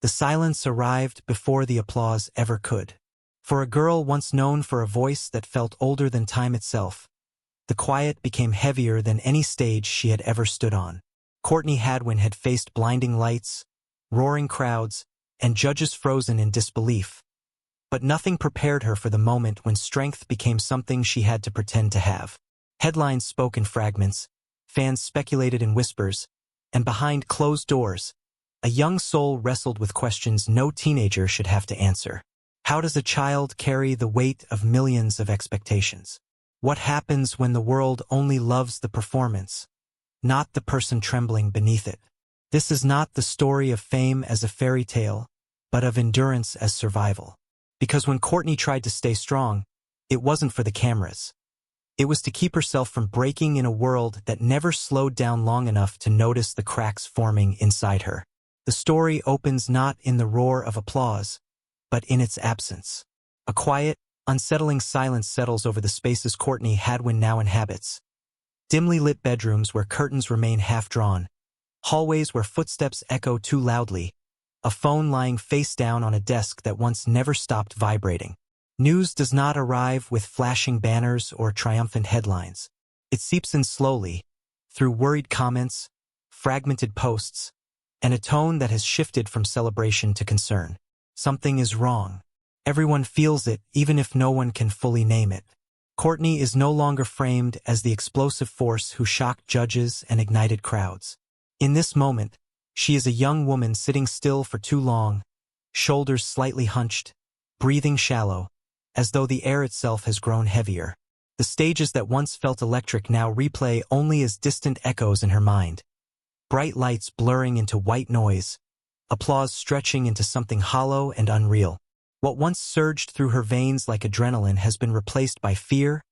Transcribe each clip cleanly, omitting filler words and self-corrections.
The silence arrived before the applause ever could. For a girl once known for a voice that felt older than time itself, the quiet became heavier than any stage she had ever stood on. Courtney Hadwin had faced blinding lights, roaring crowds, and judges frozen in disbelief. But nothing prepared her for the moment when strength became something she had to pretend to have. Headlines spoke in fragments, fans speculated in whispers, and behind closed doors, a young soul wrestled with questions no teenager should have to answer. How does a child carry the weight of millions of expectations? What happens when the world only loves the performance, not the person trembling beneath it? This is not the story of fame as a fairy tale, but of endurance as survival. Because when Courtney tried to stay strong, it wasn't for the cameras. It was to keep herself from breaking in a world that never slowed down long enough to notice the cracks forming inside her. The story opens not in the roar of applause, but in its absence. A quiet, unsettling silence settles over the spaces Courtney Hadwin now inhabits. Dimly lit bedrooms where curtains remain half-drawn, hallways where footsteps echo too loudly, a phone lying face down on a desk that once never stopped vibrating. News does not arrive with flashing banners or triumphant headlines. It seeps in slowly, through worried comments, fragmented posts, and a tone that has shifted from celebration to concern. Something is wrong. Everyone feels it, even if no one can fully name it. Courtney is no longer framed as the explosive force who shocked judges and ignited crowds. In this moment, she is a young woman sitting still for too long, shoulders slightly hunched, breathing shallow, as though the air itself has grown heavier. The stages that once felt electric now replay only as distant echoes in her mind. Bright lights blurring into white noise, applause stretching into something hollow and unreal. What once surged through her veins like adrenaline has been replaced by fear,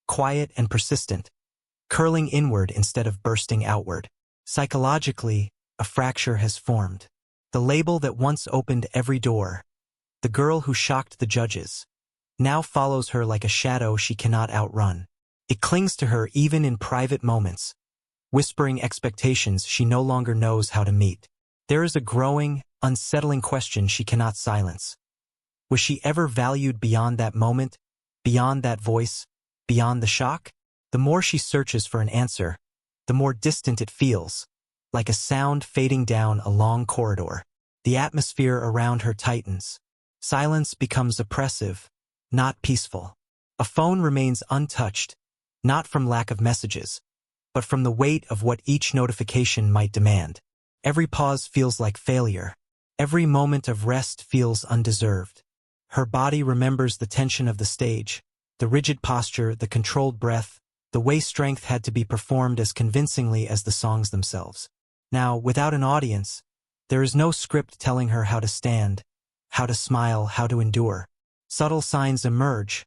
quiet and persistent, curling inward instead of bursting outward. Psychologically, a fracture has formed. The label that once opened every door, the girl who shocked the judges, now follows her like a shadow she cannot outrun. It clings to her even in private moments, whispering expectations she no longer knows how to meet. There is a growing, unsettling question she cannot silence. Was she ever valued beyond that moment, beyond that voice, beyond the shock? The more she searches for an answer, the more distant it feels, like a sound fading down a long corridor. The atmosphere around her tightens. Silence becomes oppressive, not peaceful. A phone remains untouched, not from lack of messages, but from the weight of what each notification might demand. Every pause feels like failure. Every moment of rest feels undeserved. Her body remembers the tension of the stage, the rigid posture, the controlled breath, the way strength had to be performed as convincingly as the songs themselves. Now, without an audience, there is no script telling her how to stand, how to smile, how to endure. Subtle signs emerge,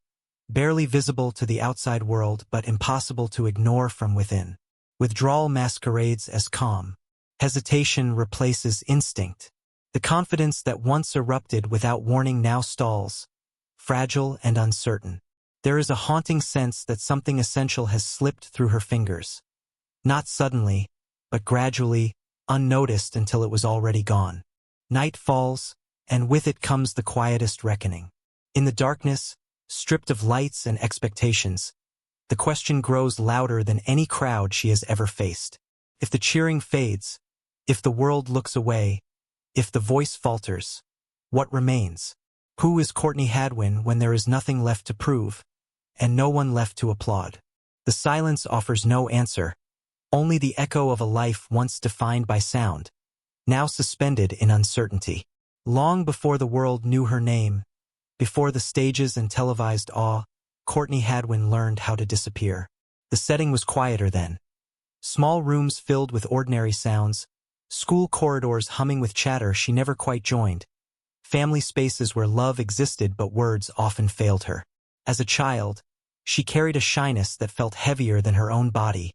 barely visible to the outside world but impossible to ignore from within. Withdrawal masquerades as calm. Hesitation replaces instinct. The confidence that once erupted without warning now stalls, fragile and uncertain. There is a haunting sense that something essential has slipped through her fingers. Not suddenly, but gradually, unnoticed until it was already gone. Night falls, and with it comes the quietest reckoning. In the darkness, stripped of lights and expectations, the question grows louder than any crowd she has ever faced. If the cheering fades, if the world looks away, if the voice falters, what remains? Who is Courtney Hadwin when there is nothing left to prove, and no one left to applaud? The silence offers no answer, only the echo of a life once defined by sound, now suspended in uncertainty. Long before the world knew her name, before the stages and televised awe, Courtney Hadwin learned how to disappear. The setting was quieter then. Small rooms filled with ordinary sounds, school corridors humming with chatter she never quite joined, family spaces where love existed but words often failed her. As a child, she carried a shyness that felt heavier than her own body,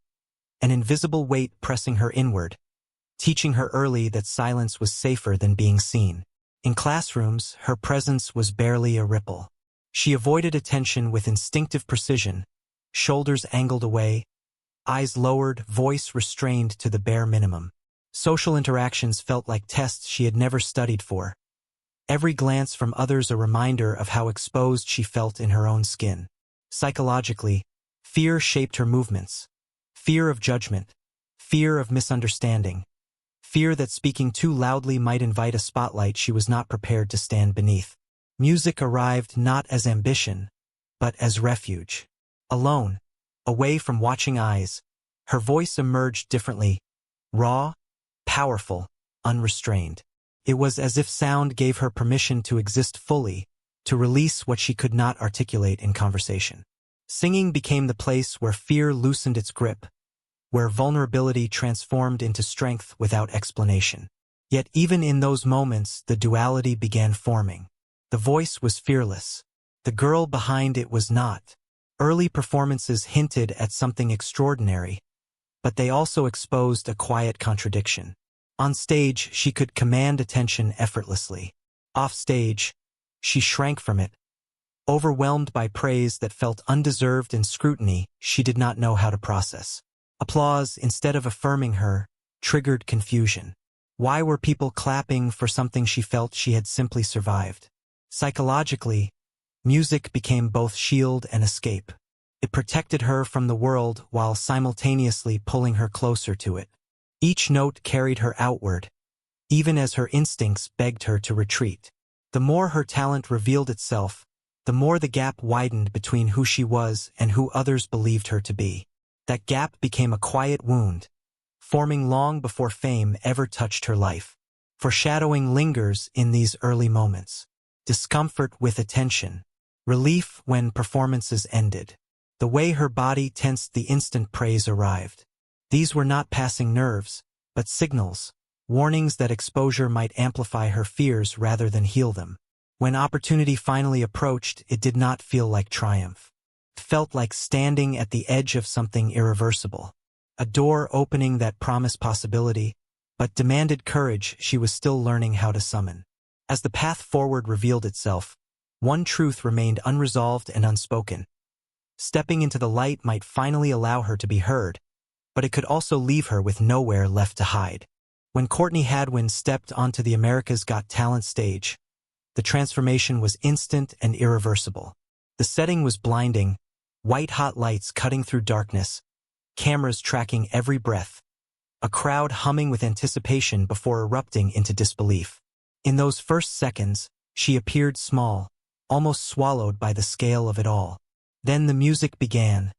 an invisible weight pressing her inward, teaching her early that silence was safer than being seen. In classrooms, her presence was barely a ripple. She avoided attention with instinctive precision, shoulders angled away, eyes lowered, voice restrained to the bare minimum. Social interactions felt like tests she had never studied for. Every glance from others a reminder of how exposed she felt in her own skin. Psychologically, fear shaped her movements. Fear of judgment. Fear of misunderstanding. Fear that speaking too loudly might invite a spotlight she was not prepared to stand beneath. Music arrived not as ambition, but as refuge. Alone, away from watching eyes, her voice emerged differently, raw, powerful, unrestrained. It was as if sound gave her permission to exist fully, to release what she could not articulate in conversation. Singing became the place where fear loosened its grip, where vulnerability transformed into strength without explanation. Yet even in those moments, the duality began forming. The voice was fearless. The girl behind it was not. Early performances hinted at something extraordinary, but they also exposed a quiet contradiction. On stage, she could command attention effortlessly. Off stage, she shrank from it. Overwhelmed by praise that felt undeserved and scrutiny she did not know how to process. Applause, instead of affirming her, triggered confusion. Why were people clapping for something she felt she had simply survived? Psychologically, music became both shield and escape. It protected her from the world while simultaneously pulling her closer to it. Each note carried her outward, even as her instincts begged her to retreat. The more her talent revealed itself, the more the gap widened between who she was and who others believed her to be. That gap became a quiet wound, forming long before fame ever touched her life. Foreshadowing lingers in these early moments. Discomfort with attention. Relief when performances ended. The way her body tensed the instant praise arrived. These were not passing nerves, but signals, warnings that exposure might amplify her fears rather than heal them. When opportunity finally approached, it did not feel like triumph. It felt like standing at the edge of something irreversible. A door opening that promised possibility, but demanded courage she was still learning how to summon. As the path forward revealed itself, one truth remained unresolved and unspoken. Stepping into the light might finally allow her to be heard, but it could also leave her with nowhere left to hide. When Courtney Hadwin stepped onto the America's Got Talent stage, the transformation was instant and irreversible. The setting was blinding, white-hot lights cutting through darkness, cameras tracking every breath, a crowd humming with anticipation before erupting into disbelief. In those first seconds, she appeared small, almost swallowed by the scale of it all. Then the music began,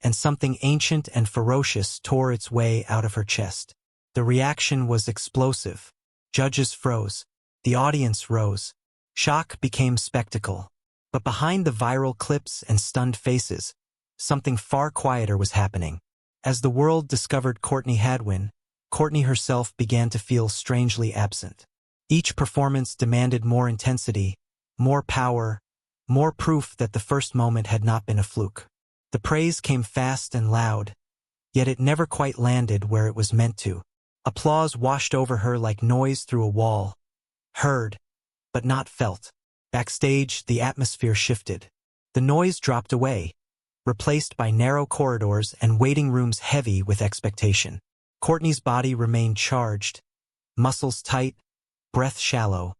and something ancient and ferocious tore its way out of her chest. The reaction was explosive. Judges froze. The audience rose. Shock became spectacle. But behind the viral clips and stunned faces, something far quieter was happening. As the world discovered Courtney Hadwin, Courtney herself began to feel strangely absent. Each performance demanded more intensity, more power, more proof that the first moment had not been a fluke. The praise came fast and loud, yet it never quite landed where it was meant to. Applause washed over her like noise through a wall, heard, but not felt. Backstage, the atmosphere shifted. The noise dropped away, replaced by narrow corridors and waiting rooms heavy with expectation. Courtney's body remained charged, muscles tight, breath shallow,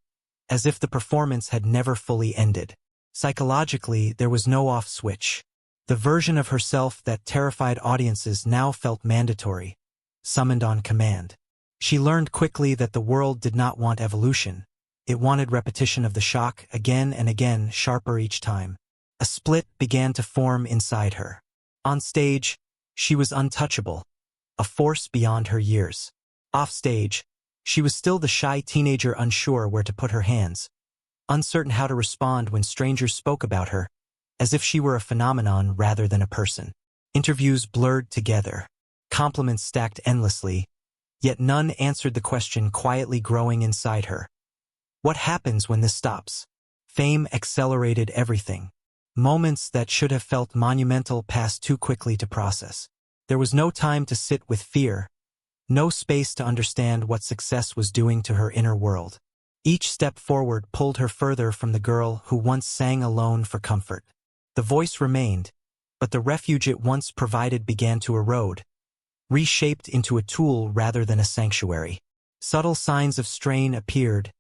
as if the performance had never fully ended. Psychologically, there was no off switch. The version of herself that terrified audiences now felt mandatory, summoned on command. She learned quickly that the world did not want evolution. It wanted repetition of the shock, again and again, sharper each time. A split began to form inside her. On stage, she was untouchable, a force beyond her years. Off stage, she was still the shy teenager unsure where to put her hands, uncertain how to respond when strangers spoke about her, as if she were a phenomenon rather than a person. Interviews blurred together, compliments stacked endlessly, yet none answered the question quietly growing inside her. What happens when this stops? Fame accelerated everything. Moments that should have felt monumental passed too quickly to process. There was no time to sit with fear, no space to understand what success was doing to her inner world. Each step forward pulled her further from the girl who once sang alone for comfort. The voice remained, but the refuge it once provided began to erode, reshaped into a tool rather than a sanctuary. Subtle signs of strain appeared,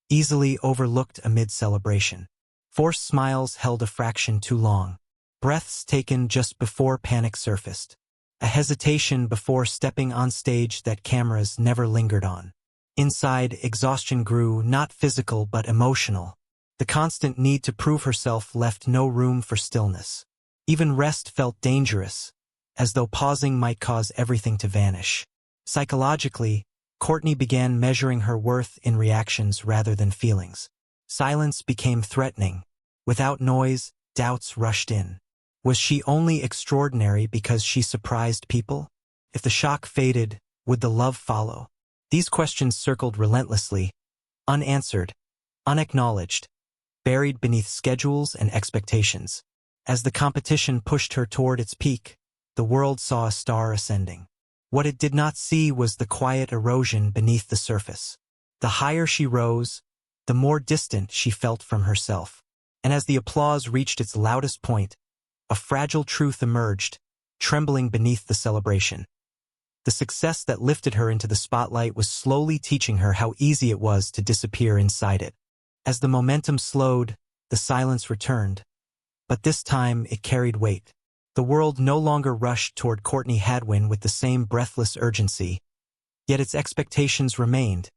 easily overlooked amid celebration. Forced smiles held a fraction too long. Breaths taken just before panic surfaced. A hesitation before stepping on stage that cameras never lingered on. Inside, exhaustion grew, not physical but emotional. The constant need to prove herself left no room for stillness. Even rest felt dangerous, as though pausing might cause everything to vanish. Psychologically, Courtney began measuring her worth in reactions rather than feelings. Silence became threatening. Without noise, doubts rushed in. Was she only extraordinary because she surprised people? If the shock faded, would the love follow? These questions circled relentlessly, unanswered, unacknowledged, buried beneath schedules and expectations. As the competition pushed her toward its peak, the world saw a star ascending. What it did not see was the quiet erosion beneath the surface. The higher she rose, the more distant she felt from herself. And as the applause reached its loudest point, a fragile truth emerged, trembling beneath the celebration. The success that lifted her into the spotlight was slowly teaching her how easy it was to disappear inside it. As the momentum slowed, the silence returned. But this time it carried weight. The world no longer rushed toward Courtney Hadwin with the same breathless urgency, yet its expectations remained,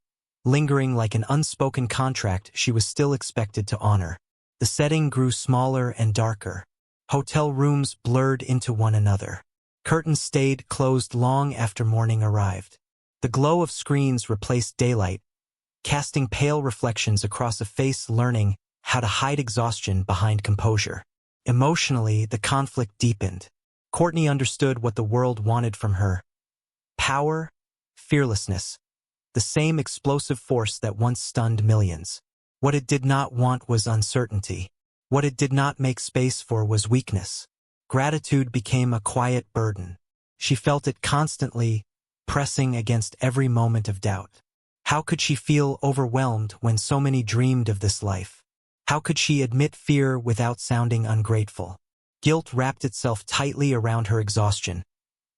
lingering like an unspoken contract she was still expected to honor. The setting grew smaller and darker. Hotel rooms blurred into one another. Curtains stayed closed long after morning arrived. The glow of screens replaced daylight, casting pale reflections across a face learning how to hide exhaustion behind composure. Emotionally, the conflict deepened. Courtney understood what the world wanted from her. Power, fearlessness, the same explosive force that once stunned millions. What it did not want was uncertainty. What it did not make space for was weakness. Gratitude became a quiet burden. She felt it constantly, pressing against every moment of doubt. How could she feel overwhelmed when so many dreamed of this life? How could she admit fear without sounding ungrateful? Guilt wrapped itself tightly around her exhaustion,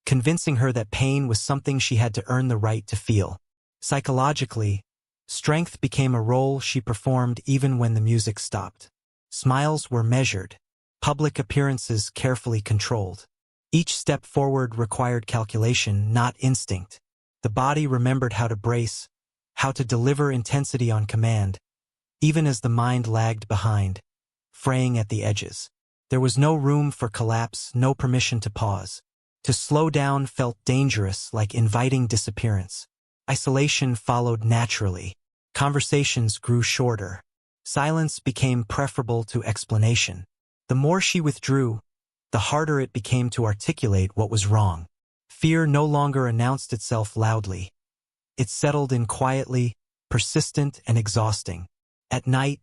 convincing her that pain was something she had to earn the right to feel. Psychologically, strength became a role she performed even when the music stopped. Smiles were measured, public appearances carefully controlled. Each step forward required calculation, not instinct. The body remembered how to brace, how to deliver intensity on command, even as the mind lagged behind, fraying at the edges. There was no room for collapse, no permission to pause. To slow down felt dangerous, like inviting disappearance. Isolation followed naturally. Conversations grew shorter. Silence became preferable to explanation. The more she withdrew, the harder it became to articulate what was wrong. Fear no longer announced itself loudly. It settled in quietly, persistent and exhausting. At night,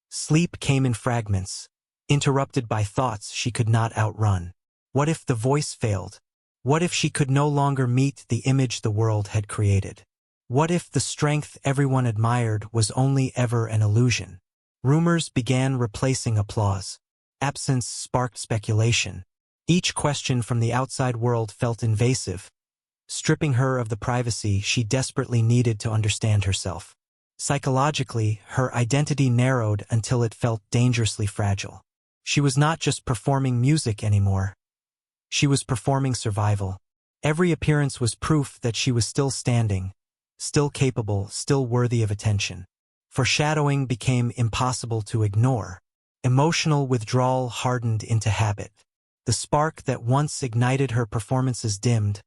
sleep came in fragments, interrupted by thoughts she could not outrun. What if the voice failed? What if she could no longer meet the image the world had created? What if the strength everyone admired was only ever an illusion? Rumors began replacing applause. Absence sparked speculation. Each question from the outside world felt invasive, stripping her of the privacy she desperately needed to understand herself. Psychologically, her identity narrowed until it felt dangerously fragile. She was not just performing music anymore. She was performing survival. Every appearance was proof that she was still standing, still capable, still worthy of attention. Foreshadowing became impossible to ignore. Emotional withdrawal hardened into habit. The spark that once ignited her performances dimmed,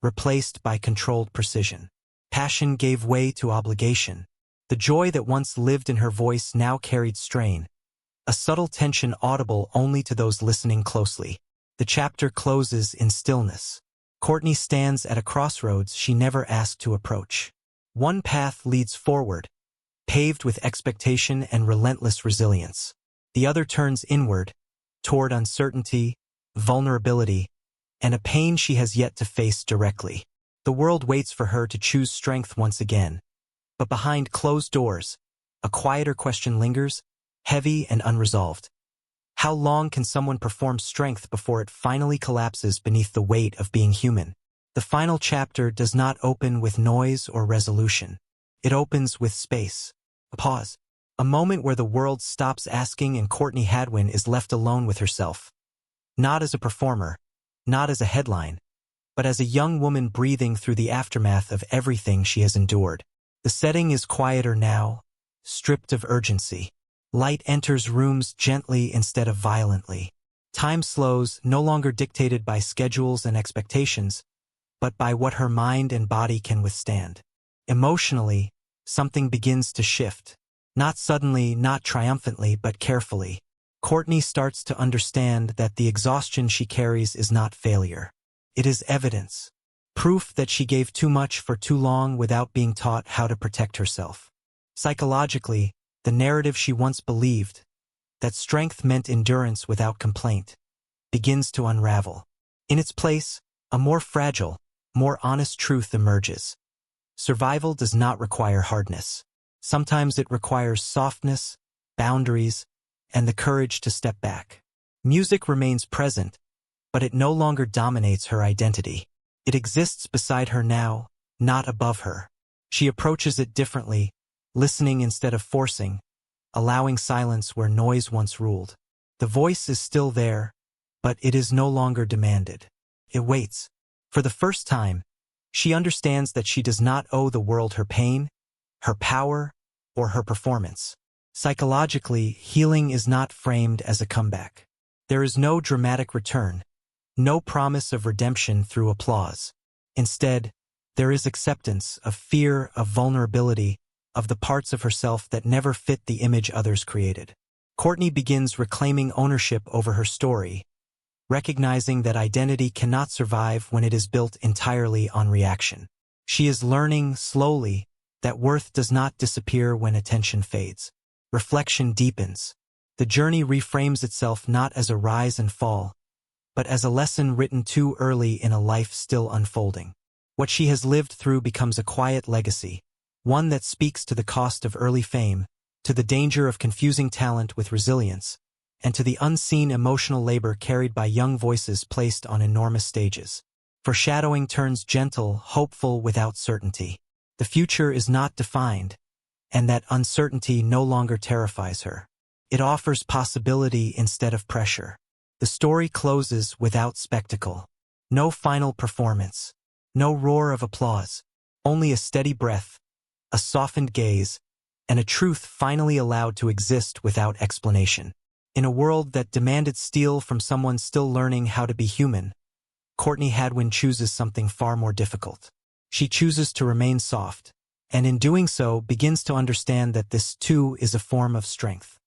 replaced by controlled precision. Passion gave way to obligation. The joy that once lived in her voice now carried strain, a subtle tension audible only to those listening closely. The chapter closes in stillness. Courtney stands at a crossroads she never asked to approach. One path leads forward, paved with expectation and relentless resilience. The other turns inward, toward uncertainty, vulnerability, and a pain she has yet to face directly. The world waits for her to choose strength once again. But behind closed doors, a quieter question lingers, heavy and unresolved. How long can someone perform strength before it finally collapses beneath the weight of being human? The final chapter does not open with noise or resolution. It opens with space. A pause. A moment where the world stops asking and Courtney Hadwin is left alone with herself. Not as a performer, not as a headline, but as a young woman breathing through the aftermath of everything she has endured. The setting is quieter now, stripped of urgency. Light enters rooms gently instead of violently. Time slows, no longer dictated by schedules and expectations, but by what her mind and body can withstand. Emotionally, something begins to shift. Not suddenly, not triumphantly, but carefully. Courtney starts to understand that the exhaustion she carries is not failure. It is evidence. Proof that she gave too much for too long without being taught how to protect herself. Psychologically, the narrative she once believed, that strength meant endurance without complaint, begins to unravel. In its place, a more fragile, more honest truth emerges. Survival does not require hardness. Sometimes it requires softness, boundaries, and the courage to step back. Music remains present, but it no longer dominates her identity. It exists beside her now, not above her. She approaches it differently, listening instead of forcing, allowing silence where noise once ruled. The voice is still there, but it is no longer demanded. It waits. For the first time, she understands that she does not owe the world her pain, her power, or her performance. Psychologically, healing is not framed as a comeback. There is no dramatic return, no promise of redemption through applause. Instead, there is acceptance of fear, of vulnerability, of the parts of herself that never fit the image others created. Courtney begins reclaiming ownership over her story, recognizing that identity cannot survive when it is built entirely on reaction. She is learning, slowly, that worth does not disappear when attention fades. Reflection deepens. The journey reframes itself not as a rise and fall, but as a lesson written too early in a life still unfolding. What she has lived through becomes a quiet legacy, one that speaks to the cost of early fame, to the danger of confusing talent with resilience, and to the unseen emotional labor carried by young voices placed on enormous stages. Foreshadowing turns gentle, hopeful without certainty. The future is not defined, and that uncertainty no longer terrifies her. It offers possibility instead of pressure. The story closes without spectacle. No final performance. No roar of applause. Only a steady breath, a softened gaze, and a truth finally allowed to exist without explanation. In a world that demanded steel from someone still learning how to be human, Courtney Hadwin chooses something far more difficult. She chooses to remain soft, and in doing so begins to understand that this too is a form of strength.